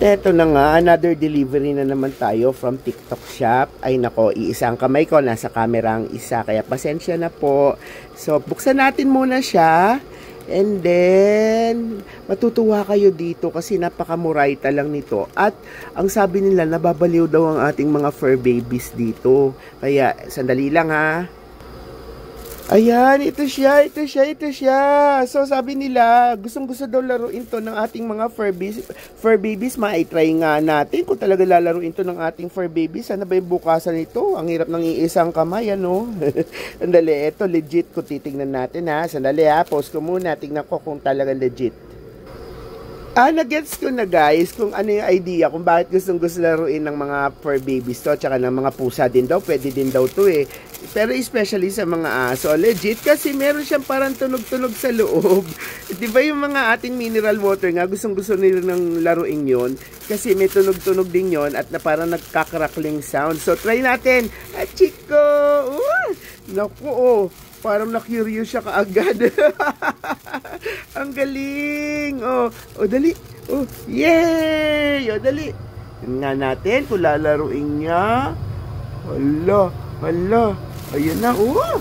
Eto na nga, another delivery na naman tayo from TikTok shop. Ay nako, iisang kamay ko, nasa camera ang isa, kaya pasensya na po. So, buksan natin muna siya. And then, matutuwa kayo dito kasi napakamurayta lang nito. At, ang sabi nila, nababaliw daw ang ating mga fur babies dito. Kaya, sandali lang ha. Ayan, ito siya. So, sabi nila, gustong-gusto daw laruin to ng ating mga fur babies. Ma-try nga natin kung talaga lalaruin to ng ating fur babies. Sana ba yung bukasan ito? Ang hirap ng iisang kamay, ano? Sandali, ito legit ko titingnan natin ha. Sandali ha, pause ko muna. Tingnan ko kung talaga legit. Nagets ko na guys kung ano yung idea, kung bakit gustong-gusto laruin ng mga fur babies to, tsaka ng mga pusa din daw, pwede din daw to eh. Pero especially sa mga aso, legit kasi meron siyang parang tunog-tunog sa loob. Di ba yung mga ating mineral water nga, gustong-gusto nila ng laruin yon kasi may tunog-tunog din yon at na parang nagkakrakling sound. So try natin. Chico! Naku oh, parang na-curious siya kaagad. Ang galing! Oh, dali! Oh, yay! Oh, dali! Tingnan natin kung lalaruin niya. Hala! Ayan na, oh!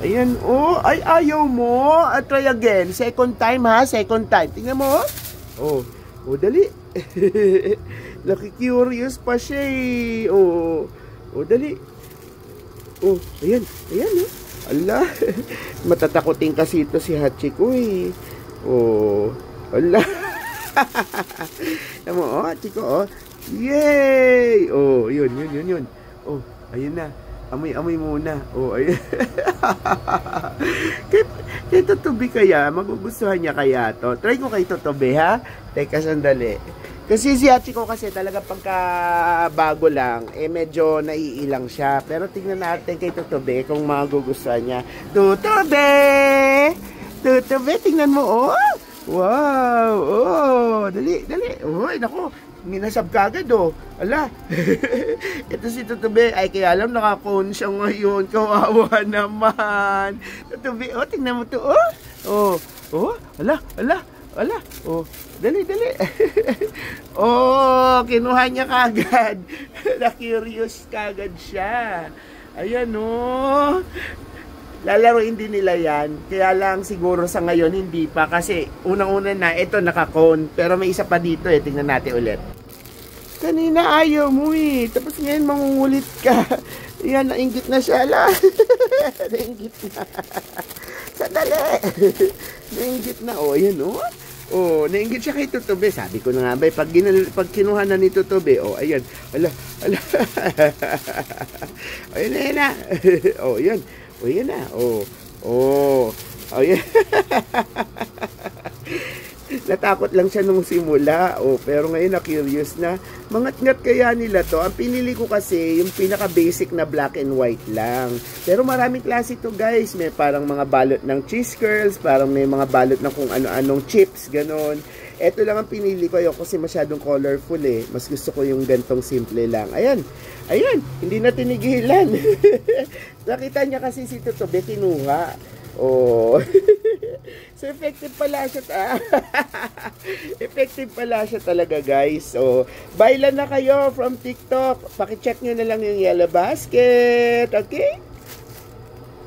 Ayan, oh! Ay, ayaw mo! Try again. Second time, ha? Second time. Tingnan mo, oh! Oh, dali! Naki-curious pa siya, eh. Oh, dali! Oh, ayan, oh! Ala, matatakotin kasi ito si Hachiko eh. Oh, ala. Tama mo, Hachiko, oh. Yay! Oh, yun. Oh, ayun na. Amoy muna. Oh, ayun. Kay Totobe kaya, magugustuhan niya kaya to. Try ko kay Totobe, ha? Teka, sandali. Kasi si Hachiko kasi talaga pagka bago lang, medyo naiilang siya. Pero tingnan natin kay Totobe kung magugustuhan niya. Totobe, tingnan mo, oh! Wow! Oh! Dali! Oh, naku! Minasab ka agad, oh! Ala! Ito si Totobe. Ay, kaya alam, naka-phone siya ngayon. Kawawa naman! Totobe, oh! Tingnan mo to, oh! Oh! Ala! Oh, dali. Oh, kinuha niya kagad. Na-curious kagad siya. Ayan, oh. Lalaroin din nila yan. Kaya lang siguro sa ngayon hindi pa. Kasi unang-una na, ito naka-cone. Pero may isa pa dito eh. Tingnan natin ulit. Kanina ayaw mo eh. Tapos ngayon mangungulit ka. Yan, nainggit na siya. Ala. Nainggit na. Sandali. Nainggit na. Oh, ayan, oh. Oh, nainggit siya kay Totobe. Sabi ko na nga ba, pag kinuha na ni Totobe, oh, ayan. Ala. Ayun na. Oh, ayan. Oh, ayan na. Oh, ayan. Natakot lang siya nung simula. Oh, pero ngayon na-curious na. Mangat-ngat kaya nila to. Ang pinili ko kasi yung pinaka-basic na black and white lang. Pero maraming klase to guys. May parang mga balot ng cheese curls, parang may mga balot ng kung ano-anong chips, ganon. Ito lang ang pinili ko kasi masyadong colorful eh. Mas gusto ko yung gantong simple lang. Ayan, hindi na tinigilan. Nakita niya kasi si Totobe kinuha. Oh. So, effective pala siya. Effective pala siya talaga, guys. So, buy lang na kayo from TikTok. Pakicheck nyo na lang yung yellow basket. Okay?